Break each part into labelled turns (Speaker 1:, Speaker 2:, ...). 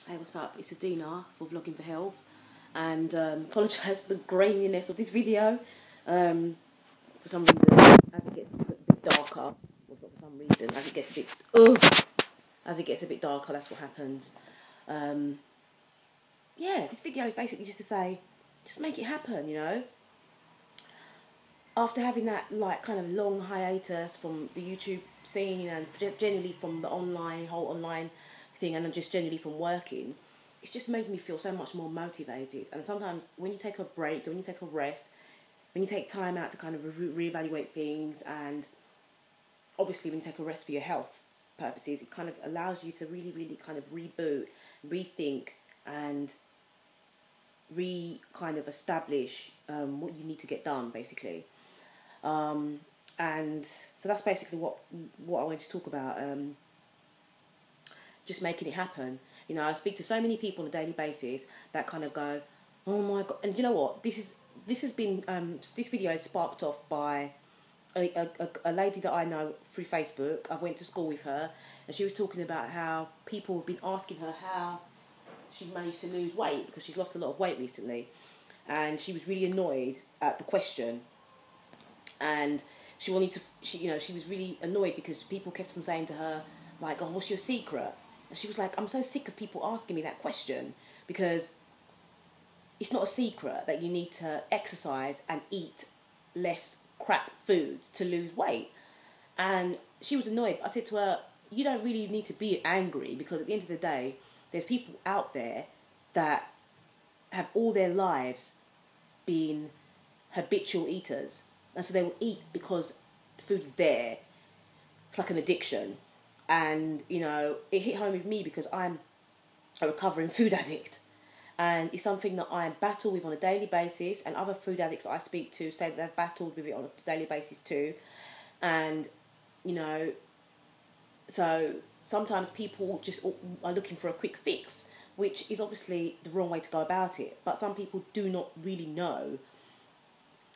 Speaker 1: Hey, what's up? It's Adina for Vlogging for Health, and apologise for the graininess of this video. For some reason, as it gets a bit darker, well, not for some reason, as it gets a bit, as it gets a bit darker, that's what happens. Yeah, this video is basically just to say, just make it happen, you know. After having that kind of long hiatus from the YouTube scene and generally from the whole online thing, and just generally from working, it's just made me feel so much more motivated. And sometimes when you take a break, when you take a rest, when you take time out to kind of reevaluate things, and obviously when you take a rest for your health purposes, it kind of allows you to really kind of reboot, rethink, and kind of establish what you need to get done, basically. And so that's basically what I wanted to talk about. Just making it happen. You know, I speak to so many people on a daily basis that kind of go, oh my God. And you know what? This video is sparked off by a lady that I know through Facebook. I went to school with her, and she was talking about how people have been asking her how she managed to lose weight, because she's lost a lot of weight recently. And she was really annoyed at the question. And she was really annoyed because people kept on saying to her, like, oh, what's your secret? And she was like, I'm so sick of people asking me that question, because it's not a secret that you need to exercise and eat less crap foods to lose weight. And she was annoyed. I said to her, you don't really need to be angry, because at the end of the day, there's people out there that have all their lives been habitual eaters. And so they will eat because the food is there. It's like an addiction. And, you know, it hit home with me because I'm a recovering food addict. And it's something that I battle with on a daily basis. And other food addicts that I speak to say that they've battled with it on a daily basis too. And, you know, so sometimes people just are looking for a quick fix, which is obviously the wrong way to go about it. But some people do not really know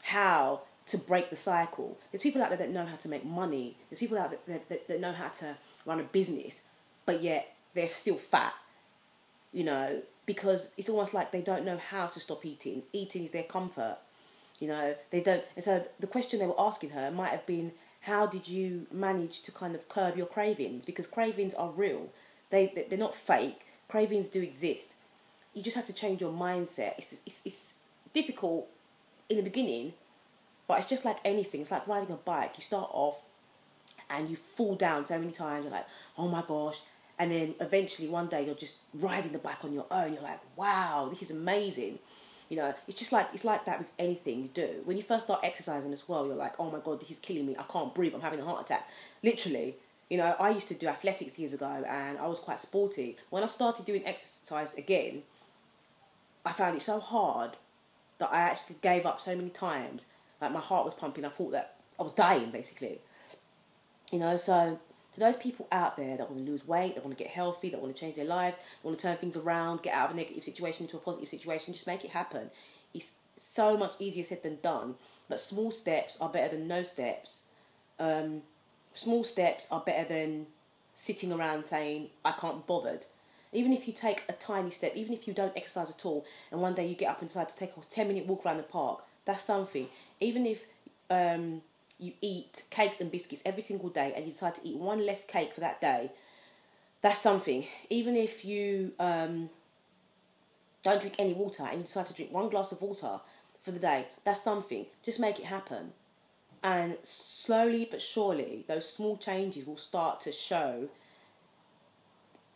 Speaker 1: how to break the cycle. There's people out there that know how to make money. There's people out there that know how to run a business, but yet they're still fat, you know, because it's almost like they don't know how to stop eating. Eating is their comfort, you know. They don't. And so the question they were asking her might have been, how did you manage to kind of curb your cravings? Because cravings are real. They're not fake. Cravings do exist. You just have to change your mindset. It's difficult in the beginning, but it's just like anything. It's like riding a bike. You start off and you fall down so many times. You're like, oh my gosh. And then eventually one day you're just riding the bike on your own. You're like, wow, this is amazing. You know, it's like that with anything you do. When you first start exercising as well, you're like, oh my God, this is killing me. I can't breathe. I'm having a heart attack. Literally. You know, I used to do athletics years ago and I was quite sporty. When I started doing exercise again, I found it so hard that I actually gave up so many times. Like, my heart was pumping. I thought that I was dying, basically. You know, so to those people out there that want to lose weight, that want to get healthy, that want to change their lives, that want to turn things around, get out of a negative situation into a positive situation, just make it happen. It's so much easier said than done. But small steps are better than no steps. Small steps are better than sitting around saying, I can't be bothered. Even if you take a tiny step, even if you don't exercise at all, and one day you get up and decide to take a 10-minute walk around the park, that's something. Even if you eat cakes and biscuits every single day and you decide to eat one less cake for that day, that's something. Even if you don't drink any water and you decide to drink one glass of water for the day, that's something. Just make it happen. And slowly but surely, those small changes will start to show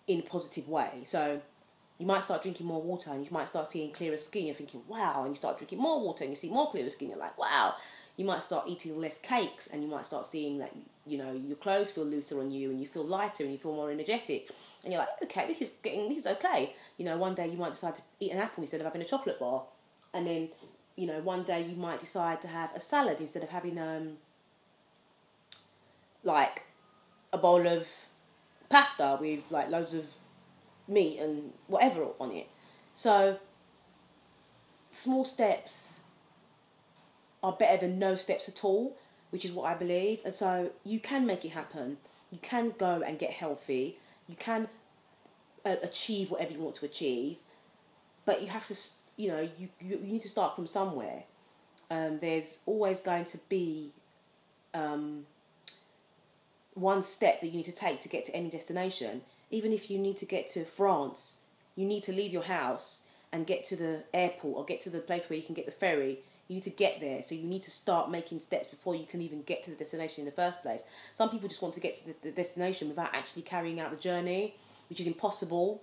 Speaker 1: in a positive way. So you might start drinking more water and you might start seeing clearer skin. You're thinking, wow. And you start drinking more water and you see more clearer skin. You're like, wow. You might start eating less cakes and you might start seeing that, you know, your clothes feel looser on you and you feel lighter and you feel more energetic. And you're like, okay, this is okay. You know, one day you might decide to eat an apple instead of having a chocolate bar. And then, you know, one day you might decide to have a salad instead of having, like, a bowl of pasta with, like, loads of meat and whatever on it. So small steps are better than no steps at all, which is what I believe. And so you can make it happen. You can go and get healthy. You can achieve whatever you want to achieve, but you have to, you need to start from somewhere. There's always going to be one step that you need to take to get to any destination. Even if you need to get to France, you need to leave your house and get to the airport or get to the place where you can get the ferry. You need to get there, so you need to start making steps before you can even get to the destination in the first place. Some people just want to get to the destination without actually carrying out the journey, which is impossible.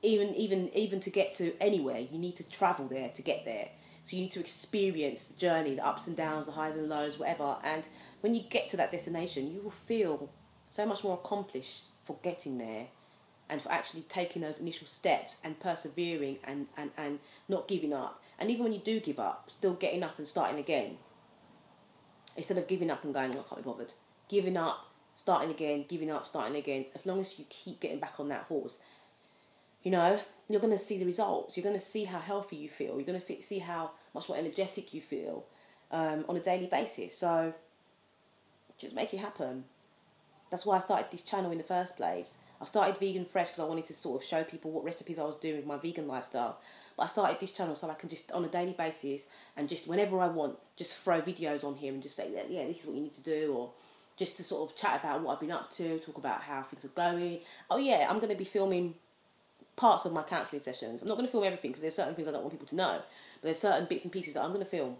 Speaker 1: Even to get to anywhere, you need to travel there to get there. So you need to experience the journey, the ups and downs, the highs and lows, whatever. And when you get to that destination, you will feel so much more accomplished for getting there and for actually taking those initial steps and persevering and not giving up. And even when you do give up, still getting up and starting again. Instead of giving up and going, I can't be bothered. Giving up, starting again, giving up, starting again. As long as you keep getting back on that horse, you're going to see the results. You're going to see how healthy you feel. You're going to see how much more energetic you feel on a daily basis. So just make it happen. That's why I started this channel in the first place. I started Vegan Fresh because I wanted to sort of show people what recipes I was doing with my vegan lifestyle. But I started this channel so I can just, on a daily basis, and just whenever I want, just throw videos on here and just say, yeah, this is what you need to do, or just to sort of chat about what I've been up to, talk about how things are going. Oh yeah, I'm going to be filming parts of my counselling sessions. I'm not going to film everything because there's certain things I don't want people to know. But there's certain bits and pieces that I'm going to film.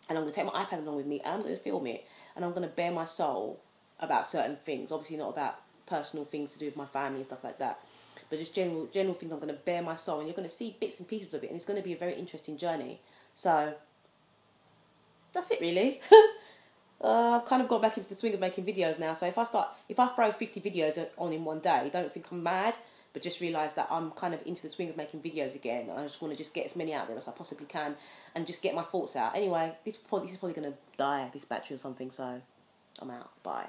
Speaker 1: And I'm going to take my iPad along with me and I'm going to film it. And I'm going to bare my soul about certain things. Obviously not about personal things to do with my family and stuff like that. But just general things. I'm going to bare my soul. And you're going to see bits and pieces of it. And it's going to be a very interesting journey. So that's it really. I've kind of got back into the swing of making videos now. So if I throw 50 videos on in one day, don't think I'm mad. But just realise that I'm kind of into the swing of making videos again. I just want to just get as many out there as I possibly can and just get my thoughts out. Anyway, this is probably going to die, this battery or something, so I'm out. Bye.